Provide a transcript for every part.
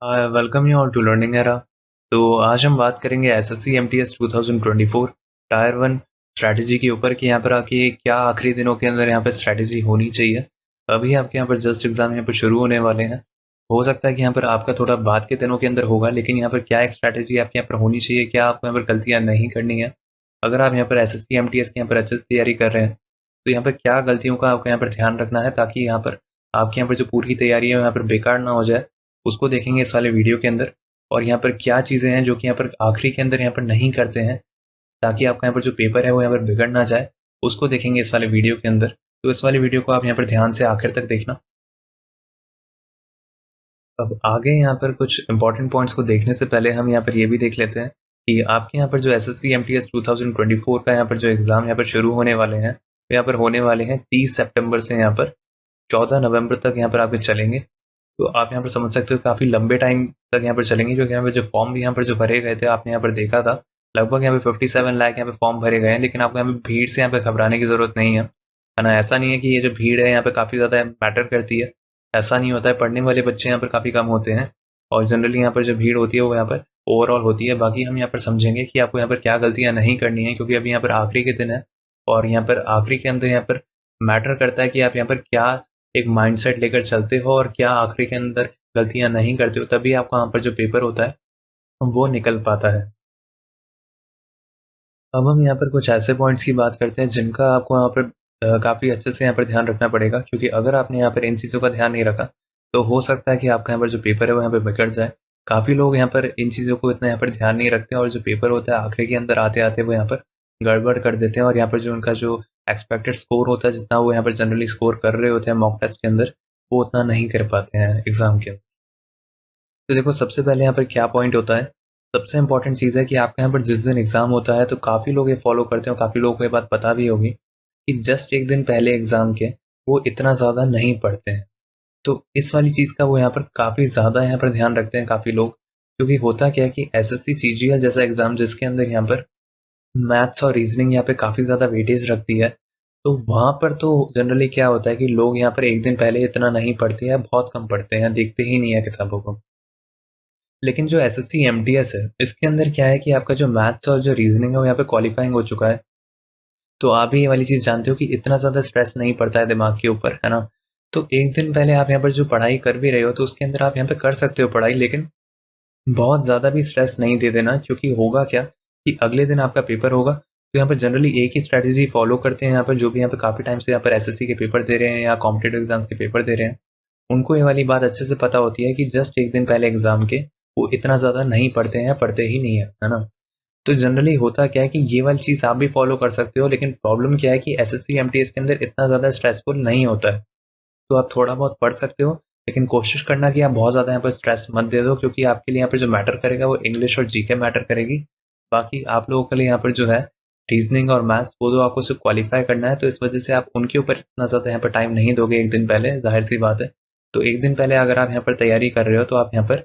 Welcome you all to learning era. तो आज हम बात करेंगे SSC MTS 2024 tier one strategy के ऊपर कि यहाँ पर आपकी क्या आखिरी दिनों के अंदर यहाँ पर स्ट्रैटेजी होनी चाहिए। अभी आपके यहाँ पर जस्ट एग्जाम यहाँ पर शुरू होने वाले हैं। हो सकता है कि यहाँ पर आपका थोड़ा बाद के दिनों के अंदर होगा, लेकिन यहाँ पर क्या एक स्ट्रैटेजी आपके यहाँ पर होनी चाहिए, क्या आपको यहाँ पर गलतियाँ नहीं करनी है। अगर आप यहाँ पर एसएससी एमटीएस की यहाँ पर अच्छे से तैयारी कर रहे हैं तो यहाँ पर क्या गलतियों का आपको यहाँ पर ध्यान रखना है, ताकि यहाँ पर आपके यहाँ पर जो पूरी तैयारी है यहाँ पर बेकार ना हो जाए, उसको देखेंगे इस वाले वीडियो के अंदर। और यहाँ पर क्या चीज़ें हैं जो कि यहाँ पर आखिरी के अंदर यहाँ पर नहीं करते हैं, ताकि आपका यहाँ पर जो पेपर है वो यहाँ पर बिगड़ ना जाए, उसको देखेंगे इस वाले वीडियो के अंदर। तो इस वाले वीडियो को आप यहाँ पर ध्यान से आखिर तक देखना। अब आगे यहाँ पर कुछ इंपॉर्टेंट पॉइंट्स को देखने से पहले हम यहाँ पर ये भी देख लेते हैं कि आपके यहाँ पर जो एसएससी एमटीएस 2024 का यहाँ पर जो एग्ज़ाम यहाँ पर शुरू होने वाले हैं, वो यहाँ पर होने वाले हैं 30 सितंबर से यहाँ पर 14 नवंबर तक यहाँ पर आपके चलेंगे। तो आप यहाँ पर समझ सकते हो काफ़ी लंबे टाइम तक यहाँ पर चलेंगे, क्योंकि यहाँ पर जो फॉर्म भी यहाँ पर जो भरे गए थे आपने यहाँ पर देखा था, लगभग यहाँ पे 57 लाख यहाँ पे फॉर्म भरे गए हैं। लेकिन आपको यहाँ पे भीड़ से यहाँ पे घबराने की ज़रूरत नहीं है ना। ऐसा नहीं है कि ये जो भीड़ है यहाँ पे काफ़ी ज़्यादा मैटर करती है, ऐसा नहीं होता है। पढ़ने वाले बच्चे यहाँ पर काफ़ी कम होते हैं और जनरली यहाँ पर जो भीड़ होती है वो यहाँ पर ओवरऑल होती है। बाकी हम यहाँ पर समझेंगे कि आपको यहाँ पर क्या गलतियाँ नहीं करनी है, क्योंकि अभी यहाँ पर आखिरी के दिन है और यहाँ पर आखिरी के अंदर यहाँ पर मैटर करता है कि आप यहाँ पर क्या एक माइंडसेट लेकर चलते हो और क्या आखिरी के अंदर गलतियां नहीं करते हो, तभी आपका यहाँ पर जो पेपर होता है वो निकल पाता है। अब हम यहाँ पर कुछ ऐसे पॉइंट्स की बात करते हैं जिनका आपको यहाँ पर काफ़ी अच्छे से यहाँ पर ध्यान रखना पड़ेगा, क्योंकि अगर आपने यहाँ पर इन चीज़ों का ध्यान नहीं रखा तो हो सकता है कि आपका यहाँ पर जो पेपर है वो यहाँ पर बिगड़ जाए। काफ़ी लोग यहाँ पर इन चीज़ों को इतना यहाँ पर ध्यान नहीं रखते और जो पेपर होता है आखिरी के अंदर आते आते वो यहाँ पर गड़बड़ कर देते हैं और यहाँ पर जो उनका जो एक्सपेक्टेड स्कोर होता है, जितना वो यहाँ पर जनरली स्कोर कर रहे होते हैं मॉक टेस्ट के अंदर, वो उतना नहीं कर पाते हैं एग्जाम के अंदर। तो देखो सबसे पहले यहाँ पर क्या पॉइंट होता है, सबसे इंपॉर्टेंट चीज़ है कि आपका यहाँ पर जिस दिन एग्जाम होता है तो काफ़ी लोग ये फॉलो करते हैं और काफ़ी लोगों को ये बात पता भी होगी कि जस्ट एक दिन पहले एग्जाम के वो इतना ज़्यादा नहीं पढ़ते हैं। तो इस वाली चीज़ का वो यहाँ पर काफ़ी ज़्यादा यहाँ पर ध्यान रखते हैं काफ़ी लोग, क्योंकि होता क्या है कि एसएससी सीजीएल जैसा एग्जाम जिसके अंदर यहाँ पर मैथ्स और रीजनिंग यहाँ पे काफ़ी ज़्यादा वेटेज रखती है, तो वहाँ पर तो जनरली क्या होता है कि लोग यहाँ पर एक दिन पहले इतना नहीं पढ़ते हैं, बहुत कम पढ़ते हैं, देखते ही नहीं है किताबों को। लेकिन जो एसएससी एमटीएस है इसके अंदर क्या है कि आपका जो मैथ्स और जो रीजनिंग है वो यहाँ पे क्वालिफाइंग हो चुका है। तो आप भी ये वाली चीज़ जानते हो कि इतना ज़्यादा स्ट्रेस नहीं पड़ता है दिमाग के ऊपर, है ना। तो एक दिन पहले आप यहाँ पर जो पढ़ाई कर भी रहे हो तो उसके अंदर आप यहाँ पे कर सकते हो पढ़ाई, लेकिन बहुत ज़्यादा भी स्ट्रेस नहीं दे देना, क्योंकि होगा क्या कि अगले दिन आपका पेपर होगा। तो यहाँ पर जनरली एक ही स्ट्रेटेजी फॉलो करते हैं यहाँ पर जो भी यहाँ पे काफ़ी टाइम से यहाँ पर एसएससी के पेपर दे रहे हैं या कॉम्पिटेटिव एग्जाम्स के पेपर दे रहे हैं, उनको ये वाली बात अच्छे से पता होती है कि जस्ट एक दिन पहले एग्जाम के वो इतना ज़्यादा नहीं पढ़ते हैं, पढ़ते ही नहीं है ना। तो जनरली होता क्या है कि ये वाली चीज़ आप भी फॉलो कर सकते हो, लेकिन प्रॉब्लम क्या है कि एसएससी एमटीएस के अंदर इतना ज़्यादा स्ट्रेसफुल नहीं होता है। तो आप थोड़ा बहुत पढ़ सकते हो, लेकिन कोशिश करना कि आप बहुत ज़्यादा यहाँ पर स्ट्रेस मत दे दो, क्योंकि आपके लिए यहाँ पर जो मैटर करेगा वो इंग्लिश और जीके मैटर करेगी। बाकी आप लोगों के लिए यहाँ पर जो है रीजनिंग और मैथ्स वो तो आपको सिर्फ क्वालिफाई करना है, तो इस वजह से आप उनके ऊपर इतना ज़्यादा यहाँ पर टाइम नहीं दोगे एक दिन पहले, जाहिर सी बात है। तो एक दिन पहले अगर आप यहाँ पर तैयारी कर रहे हो तो आप यहाँ पर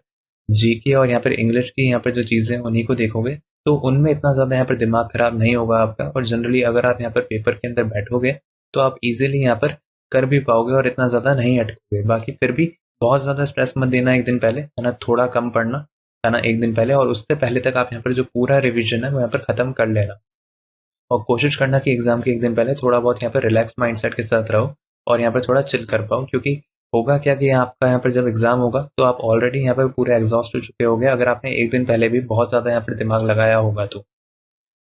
जीके और यहाँ पर इंग्लिश की यहाँ पर जो चीज़ें उन्हीं को देखोगे, तो उनमें इतना ज़्यादा यहाँ पर दिमाग खराब नहीं होगा आपका। और जनरली अगर आप यहाँ पर पेपर के अंदर बैठोगे तो आप इजीली यहाँ पर कर भी पाओगे और इतना ज़्यादा नहीं अटकोगे। बाकी फिर भी बहुत ज़्यादा स्ट्रेस मत देना एक दिन पहले, है ना, थोड़ा कम पढ़ना, है ना, एक दिन पहले। और उससे पहले तक आप यहाँ पर जो पूरा रिविजन है वो यहाँ पर ख़त्म कर लेना और कोशिश करना कि एग्जाम के एक दिन पहले थोड़ा बहुत यहाँ पर रिलैक्स माइंडसेट के साथ रहो और यहाँ पर थोड़ा चिल कर पाओ। क्योंकि होगा क्या कि आपका यहाँ पर जब एग्जाम होगा तो आप ऑलरेडी यहाँ पर पूरे एग्जॉस्ट हो चुके होंगे, अगर आपने एक दिन पहले भी बहुत ज़्यादा यहाँ पर दिमाग लगाया होगा तो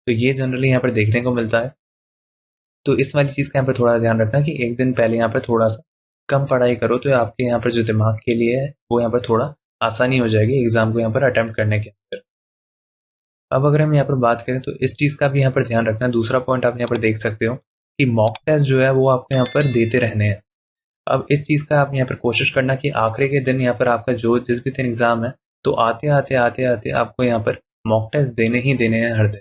ये जनरली यहाँ पर देखने को मिलता है। तो इस वाली चीज़ का यहाँ पर थोड़ा ध्यान रखना कि एक दिन पहले यहाँ पर थोड़ा सा कम पढ़ाई करो, तो आपके यहाँ पर जो दिमाग के लिए है वो यहाँ पर थोड़ा आसानी हो जाएगी एग्जाम को यहाँ पर अटेम्प्ट करने के अंदर। अब अगर हम यहाँ पर बात करें तो इस चीज़ का भी यहाँ पर ध्यान रखना। दूसरा पॉइंट आप यहाँ पर देख सकते हो कि मॉक टेस्ट जो है वो आपको यहाँ पर देते रहने हैं। अब इस चीज़ का आप यहाँ पर कोशिश करना कि आखिरी के दिन यहाँ पर आपका जो जिस भी दिन एग्जाम है तो आते आते आते आते आपको यहाँ पर मॉक टेस्ट देने ही देने हैं हर दिन।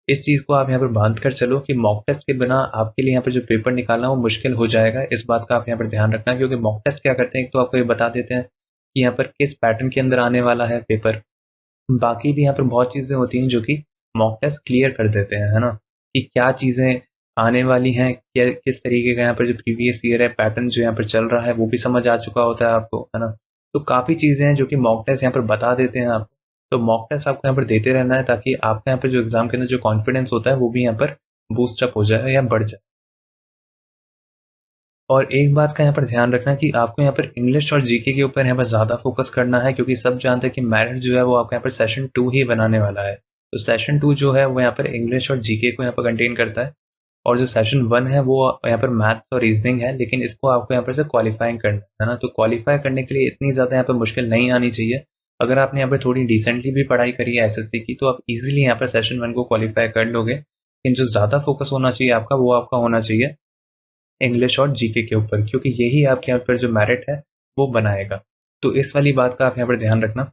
इस चीज़ को आप यहाँ पर बांध कर चलो कि मॉक टेस्ट के बिना आपके लिए यहाँ पर जो पेपर निकालना वो मुश्किल हो जाएगा। इस बात का आप यहाँ पर ध्यान रखना, क्योंकि मॉक टेस्ट क्या करते हैं, एक तो आपको ये बता देते हैं कि यहाँ पर किस पैटर्न के अंदर आने वाला है पेपर। बाकी भी यहाँ पर बहुत चीज़ें होती हैं जो कि मॉक टेस्ट क्लियर कर देते हैं, है ना, कि क्या चीज़ें आने वाली हैं, क्या किस तरीके का यहाँ पर जो प्रीवियस ईयर है पैटर्न जो यहाँ पर चल रहा है वो भी समझ आ चुका होता है आपको, है ना। तो काफ़ी चीज़ें हैं जो कि मॉक टेस्ट यहाँ पर बता देते हैं आपको। तो मॉक टेस्ट आपको यहाँ पर देते रहना है ताकि आपका यहाँ पर जो एग्ज़ाम के अंदर जो कॉन्फिडेंस होता है वो भी यहाँ पर बूस्ट अप हो जाए या बढ़ जाए। और एक बात का यहाँ पर ध्यान रखना कि आपको यहाँ पर इंग्लिश और जीके के ऊपर यहाँ पर ज़्यादा फोकस करना है, क्योंकि सब जानते हैं कि मेरिट जो है वो आपका यहाँ पर सेशन 2 ही बनाने वाला है। तो सेशन 2 जो है वो यहाँ पर इंग्लिश और जीके को यहाँ पर कंटेन करता है, और जो सेशन 1 है वो यहाँ पर मैथ्स और रीजनिंग है, लेकिन इसको आपको यहाँ पर से क्वालिफाइंग करना है ना। तो क्वालिफाई करने के लिए इतनी ज़्यादा यहाँ पर मुश्किल नहीं आनी चाहिए। अगर आपने यहाँ पर थोड़ी डिसेंटली भी पढ़ाई करी है एसएससी की, तो आप इजीली यहाँ पर सेशन 1 को क्वालिफाई कर लोगे। लेकिन जो ज़्यादा फोकस होना चाहिए आपका, वो आपका होना चाहिए इंग्लिश और जीके के ऊपर, क्योंकि यही आपके यहाँ पर जो मेरिट है वो बनाएगा। तो इस वाली बात का आप यहाँ पर ध्यान रखना।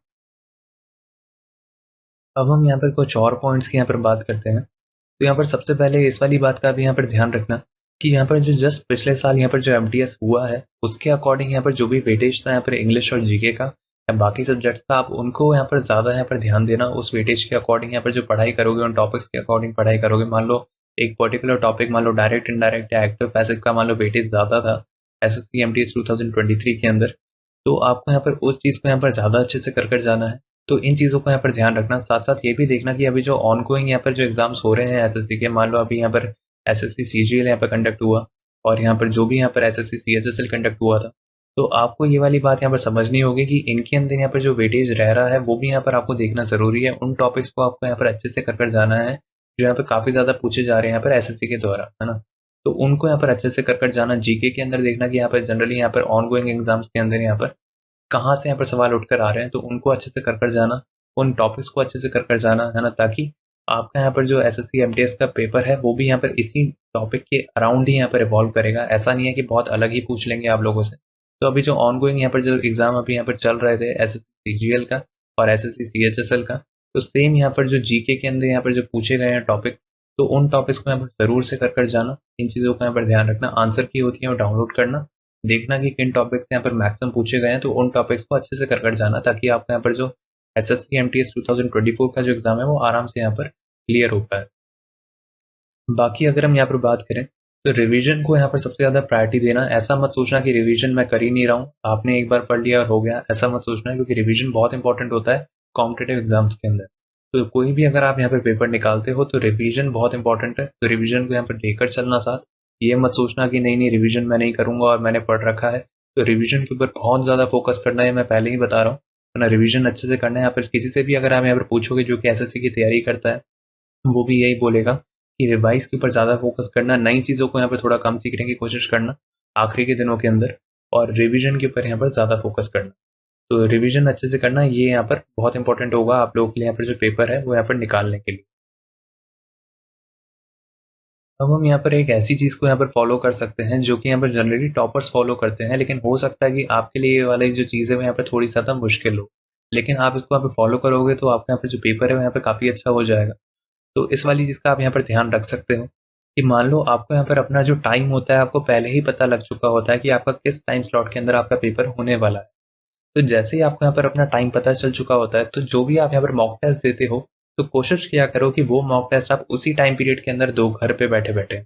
अब हम यहाँ पर कुछ और पॉइंट्स की यहाँ पर बात करते हैं। तो यहाँ पर सबसे पहले इस वाली बात का भी यहाँ पर ध्यान रखना कि यहाँ पर जो जस्ट पिछले साल यहाँ पर जो एमटीएस हुआ है, उसके अकॉर्डिंग यहाँ पर जो भी वेटेज था यहाँ पर इंग्लिश और जीके का या बाकी सब्जेक्ट्स का, आप उनको यहाँ पर ज़्यादा यहाँ पर ध्यान देना। उस वेटेज के अकॉर्डिंग यहाँ पर जो पढ़ाई करोगे, उन टॉपिक्स के अकॉर्डिंग पढ़ाई करोगे। मान लो एक पर्टिकुलर टॉपिक, मान लो डायरेक्ट इनडायरेक्ट या एक्टिव पैसिव का, मान लो वेटेज ज़्यादा था एसएससी एमटीएस 2023 के अंदर, तो आपको यहाँ पर उस चीज़ को यहाँ पर ज़्यादा अच्छे से कर जाना है। तो इन चीज़ों को यहाँ पर ध्यान रखना। साथ साथ ये भी देखना कि अभी जो ऑन गोइंग यहाँ पर जो एग्जाम्स हो रहे हैं एसएससी के, मान लो अभी यहाँ पर एसएससी सीजीएल यहाँ पर कंडक्ट हुआ, और यहाँ पर जो भी यहाँ पर एसएससी सीएचएसएल कंडक्ट हुआ था, तो आपको ये वाली बात यहाँ पर समझनी होगी कि इनके अंदर यहाँ पर जो वेटेज रह रहा है वो भी यहाँ पर आपको देखना जरूरी है। उन टॉपिक्स को आपको यहाँ पर अच्छे से कर जाना है जो यहाँ पर काफी ज्यादा पूछे जा रहे हैं यहाँ पर एसएससी के द्वारा, है ना। तो उनको यहाँ पर अच्छे से कर जाना। जीके के अंदर देखना कि यहाँ पर जनरली यहाँ पर ऑन गोइंग एग्जाम्स के अंदर यहाँ पर कहाँ से यहाँ पर सवाल उठकर आ रहे हैं, तो उनको अच्छे से कर जाना। उन टॉपिक्स को अच्छे से कर जाना, है ना, ताकि आपका यहाँ पर जो एसएससी एमटीएस का पेपर है वो भी यहाँ पर इसी टॉपिक के अराउंड ही यहाँ पर इवॉल्व करेगा। ऐसा नहीं है कि बहुत अलग ही पूछ लेंगे आप लोगों से। तो अभी जो ऑन गोइंग यहाँ पर जो एग्जाम अभी यहाँ पर चल रहे थे एसएससी सीजीएल का और एसएससी सीएचएसएल का, तो सेम यहाँ पर जो जीके के अंदर यहाँ पर जो पूछे गए हैं टॉपिक्स, तो उन टॉपिक्स को यहाँ पर जरूर से कर जाना। इन चीजों को यहाँ पर ध्यान रखना। आंसर की होती है वो डाउनलोड करना, देखना कि किन टॉपिक्स यहाँ पर मैक्सिमम पूछे गए हैं, तो उन टॉपिक्स को अच्छे से कर जाना, ताकि आपका यहाँ पर जो एसएससी एमटीएस 2024 का जो एग्जाम है वो आराम से यहाँ पर क्लियर हो पाए। बाकी अगर हम यहाँ पर बात करें तो रिवीजन को यहाँ पर सबसे ज्यादा प्रायोरिटी देना। ऐसा मत सोचना कि रिवीजन मैं कर ही नहीं रहा हूँ, आपने एक बार पढ़ लिया और हो गया, ऐसा मत सोचना, क्योंकि रिवीजन बहुत इंपॉर्टेंट होता है कॉम्पिटेटिव एग्जाम्स के अंदर। तो कोई भी अगर आप यहाँ पर पेपर निकालते हो तो रिवीजन बहुत इंपॉर्टेंट है। तो रिवीजन को यहाँ पर लेकर चलना साथ। ये मत सोचना कि नहीं नहीं रिवीजन मैं नहीं करूंगा और मैंने पढ़ रखा है। तो रिवीजन के ऊपर बहुत ज्यादा फोकस करना है, मैं पहले ही बता रहा हूँ, ना रिवीजन अच्छे से करना है। यहाँ पर किसी से भी अगर आप यहाँ पर पूछोगे जो कि एसएससी की तैयारी करता है, वो भी यही बोलेगा कि रिवाइज के ऊपर ज़्यादा फोकस करना, नई चीज़ों को यहाँ पर थोड़ा कम सीखने की कोशिश करना आखिरी के दिनों के अंदर, और रिवीजन के ऊपर यहाँ पर ज़्यादा फोकस करना। तो रिवीजन अच्छे से करना, ये यहाँ पर बहुत इंपॉर्टेंट होगा आप लोगों के लिए यहाँ पर जो पेपर है वो यहाँ पर निकालने के लिए। अब हम यहाँ पर एक ऐसी चीज को यहाँ पर फॉलो कर सकते हैं जो कि यहाँ पर जनरली टॉपर्स फॉलो करते हैं, लेकिन हो सकता है कि आपके लिए ये वाली जो चीज़ है वो यहाँ पर थोड़ी ज़्यादा मुश्किल हो, लेकिन आप इसको यहाँ पर फॉलो करोगे तो आपका यहाँ पर जो पेपर है वो यहाँ पर काफ़ी अच्छा हो जाएगा। तो इस वाली चीज़ का आप यहाँ पर ध्यान रख सकते हो कि मान लो आपको यहाँ पर अपना जो टाइम होता है आपको पहले ही पता लग चुका होता है कि आपका किस टाइम स्लॉट के अंदर आपका पेपर होने वाला है। तो जैसे ही आपको यहाँ पर अपना टाइम पता चल चुका होता है, तो जो भी आप यहाँ पर मॉक टेस्ट देते हो, तो कोशिश किया करो कि वो मॉक टेस्ट आप उसी टाइम पीरियड के अंदर दो घर पे बैठे बैठे।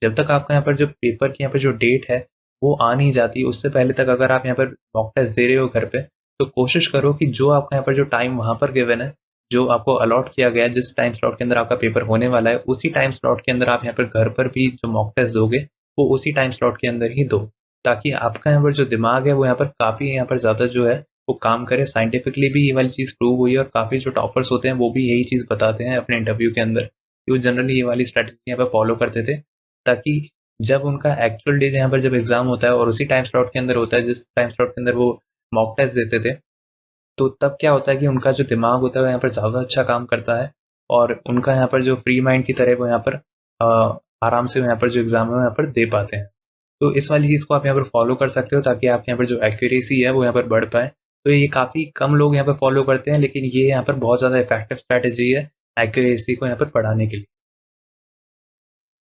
जब तक आपका यहाँ पर जो पेपर की यहाँ पर जो डेट है वो आ नहीं जाती, उससे पहले तक अगर आप यहाँ पर मॉक टेस्ट दे रहे हो घर पे, तो कोशिश करो कि जो आपका यहाँ पर जो टाइम वहां पर गिवन है, जो आपको अलॉट किया गया है, जिस टाइम स्लॉट के अंदर आपका पेपर होने वाला है, उसी टाइम स्लॉट के अंदर आप यहाँ पर घर पर भी जो मॉक टेस्ट दोगे वो उसी टाइम स्लॉट के अंदर ही दो, ताकि आपका यहाँ पर जो दिमाग है वो यहाँ पर काफी यहाँ पर ज्यादा जो है वो काम करे। साइंटिफिकली भी ये वाली चीज प्रूव हुई है, और काफी जो टॉपर्स होते हैं वो भी यही चीज बताते हैं अपने इंटरव्यू के अंदर कि वो जनरली ये वाली स्ट्रेटेजी यहाँ पर फॉलो करते थे, ताकि जब उनका एक्चुअल डे यहाँ पर जब एग्जाम होता है और उसी टाइम स्लॉट के अंदर होता है जिस टाइम स्लॉट के अंदर वो मॉक टेस्ट देते थे, तो तब क्या होता है कि उनका जो दिमाग होता है वो यहाँ पर ज्यादा अच्छा काम करता है, और उनका यहाँ पर जो फ्री माइंड की तरह वो यहाँ पर आराम से यहाँ पर जो एग्जाम है वो यहाँ पर दे पाते हैं। तो इस वाली चीज को आप यहाँ पर फॉलो कर सकते हो, ताकि आपके यहाँ पर जो एक्यूरेसी है वो यहाँ पर बढ़ पाए। तो ये काफी कम लोग यहाँ पर फॉलो करते हैं, लेकिन ये यहाँ पर बहुत ज्यादा इफेक्टिव स्ट्रेटेजी है एक्यूरेसी को यहाँ पर बढ़ाने के लिए।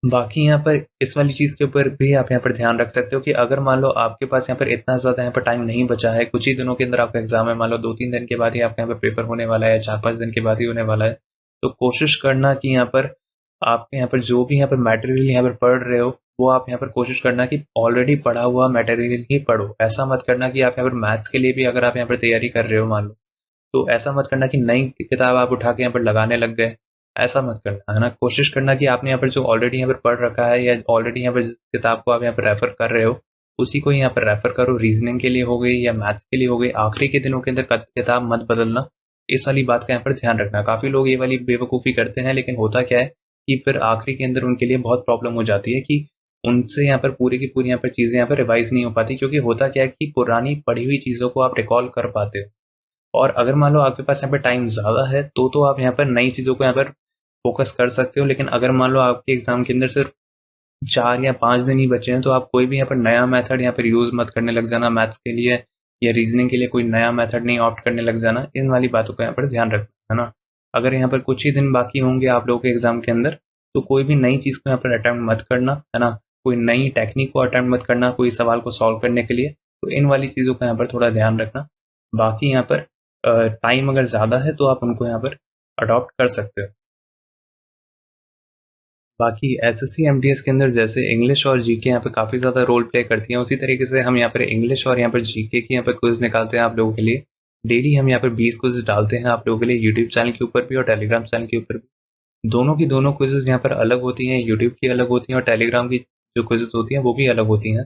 बाकी यहाँ पर इस वाली चीज के ऊपर भी आप यहाँ पर ध्यान रख सकते हो कि अगर मान लो आपके पास यहाँ पर इतना ज्यादा यहाँ पर टाइम नहीं बचा है, कुछ ही दिनों के अंदर आपका एग्जाम है, मान लो 2-3 दिन के बाद ही आपका यहाँ पर पेपर होने वाला है, 4-5 दिन के बाद ही होने वाला है, तो कोशिश करना कि यहाँ पर आपके यहाँ पर जो भी यहाँ पर मटेरियल यहाँ पर पढ़ रहे हो वो आप यहाँ पर कोशिश करना कि ऑलरेडी पढ़ा हुआ मटेरियल ही पढ़ो। ऐसा मत करना कि आप यहाँ पर मैथ्स के लिए भी अगर आप यहाँ पर तैयारी कर रहे हो मान लो, तो ऐसा मत करना कि नई किताब आप उठा के यहाँ पर लगाने लग गए। ऐसा मत करना, है ना। कोशिश करना कि आपने यहाँ पर जो ऑलरेडी यहाँ पर पढ़ रखा है या ऑलरेडी यहाँ पर जिस किताब को आप यहाँ पर रेफर कर रहे हो उसी को यहाँ पर रेफर करो। रीजनिंग के लिए हो गई या मैथ्स के लिए हो गई, आखिरी के दिनों के अंदर किताब मत बदलना। इस वाली बात का यहाँ पर ध्यान रखना। काफी लोग ये वाली बेवकूफ़ी करते हैं, लेकिन होता क्या है कि फिर आखिरी के अंदर उनके लिए बहुत प्रॉब्लम हो जाती है कि उनसे यहाँ पर पूरी की पूरी यहाँ पर चीजें यहाँ पर रिवाइज नहीं हो पाती, क्योंकि होता क्या है कि पुरानी पढ़ी हुई चीजों को आप रिकॉल कर पाते हो। और अगर मान लो आपके पास यहाँ पर टाइम ज्यादा है तो आप यहाँ पर नई चीजों को यहाँ पर फोकस कर सकते हो। लेकिन अगर मान लो आपके एग्जाम के अंदर सिर्फ 4 या 5 दिन ही बचे हैं तो आप कोई भी यहाँ पर नया मेथड यहाँ पर यूज मत करने लग जाना मैथ्स के लिए या रीजनिंग के लिए। कोई नया मेथड नहीं ऑप्ट करने लग जाना। इन वाली बातों का यहाँ पर ध्यान रखना, है ना। अगर यहाँ पर कुछ ही दिन बाकी होंगे आप लोगों के एग्जाम के अंदर तो कोई भी नई चीज को यहाँ पर अटेम्प्ट मत करना, है ना। कोई नई टेक्निक को अटेम्प्ट मत करना कोई सवाल को सॉल्व करने के लिए। तो इन वाली चीजों का यहाँ पर थोड़ा ध्यान रखना। बाकी यहाँ पर टाइम अगर ज्यादा है तो आप उनको यहाँ पर अडॉप्ट कर सकते हो। बाकी एसएससी एमटीएस के अंदर जैसे इंग्लिश और जीके यहाँ पे काफ़ी ज़्यादा रोल प्ले करती हैं, उसी तरीके से हम यहाँ पर इंग्लिश और यहाँ पर जीके की यहाँ पर क्विज निकालते हैं आप लोगों के लिए। डेली हम यहाँ पर 20 क्विज डालते हैं आप लोगों के लिए, यूट्यूब चैनल के ऊपर भी और टेलीग्राम चैनल के ऊपर भी। दोनों की दोनों क्विजेज यहाँ पर अलग होती हैं, यूट्यूब की अलग होती हैं और टेलीग्राम की जो क्विजेज होती हैं वो भी अलग होती हैं।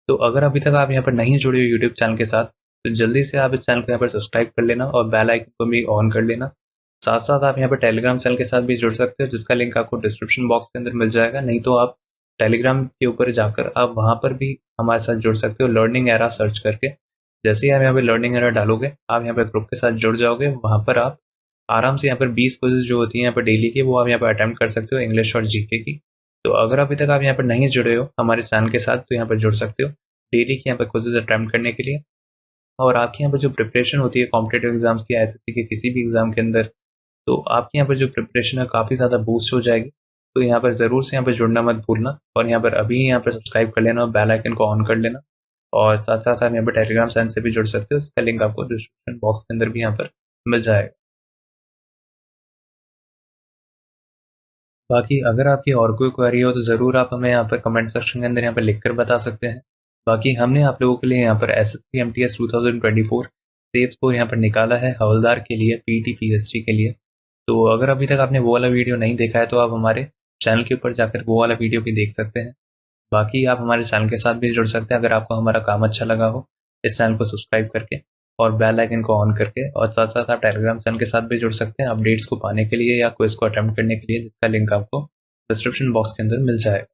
तो अगर अभी तक आप यहाँ पर नहीं जुड़े हो यूट्यूब चैनल के साथ तो जल्दी से आप इस चैनल को यहाँ पर सब्सक्राइब कर लेना और बेल आइकन को भी ऑन कर लेना। साथ साथ आप यहाँ पर टेलीग्राम चैनल के साथ भी जुड़ सकते हो, जिसका लिंक आपको डिस्क्रिप्शन बॉक्स के अंदर मिल जाएगा। नहीं तो आप टेलीग्राम के ऊपर जाकर आप वहां पर भी हमारे साथ जुड़ सकते हो, लर्निंग एरा सर्च करके। जैसे ही आप यहाँ पे लर्निंग एरा डालोगे आप यहाँ पे ग्रुप के साथ जुड़ जाओगे। वहां पर आप आराम से यहाँ पर 20 क्विज़ जो होती हैं यहाँ पर डेली की वो आप यहाँ पर अटेम्प्ट कर सकते हो, इंग्लिश और जीके की। तो अगर अभी तक आप यहाँ पर नहीं जुड़े हो हमारे चैनल के साथ तो यहाँ पर जुड़ सकते हो डेली की यहाँ पर क्विज़ अटेम्प्ट करने के लिए। और आपकी यहाँ पर जो प्रिपरेशन होती है कॉम्पिटेटिव एग्जाम्स की, एसएससी के किसी भी एग्जाम के अंदर, तो आपके यहाँ पर जो प्रिपरेशन है काफ़ी ज़्यादा बूस्ट हो जाएगी। तो यहाँ पर ज़रूर से यहाँ पर जुड़ना मत भूलना और यहाँ पर अभी यहाँ पर सब्सक्राइब कर लेना और बेल आइकन को ऑन कर लेना। और साथ साथ आप यहाँ पर टेलीग्राम चैनल से भी जुड़ सकते हो, इसका लिंक आपको डिस्क्रिप्शन बॉक्स के अंदर भी यहाँ पर मिल जाएगा। बाकी अगर आपकी और कोई क्वेरी हो तो ज़रूर आप हमें यहाँ पर कमेंट सेक्शन के अंदर यहाँ पर लिख कर बता सकते हैं। बाकी हमने आप लोगों के लिए यहाँ पर एसएससी एमटीएस 2024 सेफ स्कोर यहाँ पर निकाला है हवलदार के लिए, पीटी पीएसटी के लिए। तो अगर अभी तक आपने वो वाला वीडियो नहीं देखा है तो आप हमारे चैनल के ऊपर जाकर वो वाला वीडियो भी देख सकते हैं। बाकी आप हमारे चैनल के साथ भी जुड़ सकते हैं अगर आपको हमारा काम अच्छा लगा हो, इस चैनल को सब्सक्राइब करके और बेल आइकन को ऑन करके। और साथ साथ आप टेलीग्राम चैनल के साथ भी जुड़ सकते हैं अपडेट्स को पाने के लिए या क्विज को अटेम्प्ट करने के लिए, जिसका लिंक आपको डिस्क्रिप्शन बॉक्स के अंदर मिल जाएगा।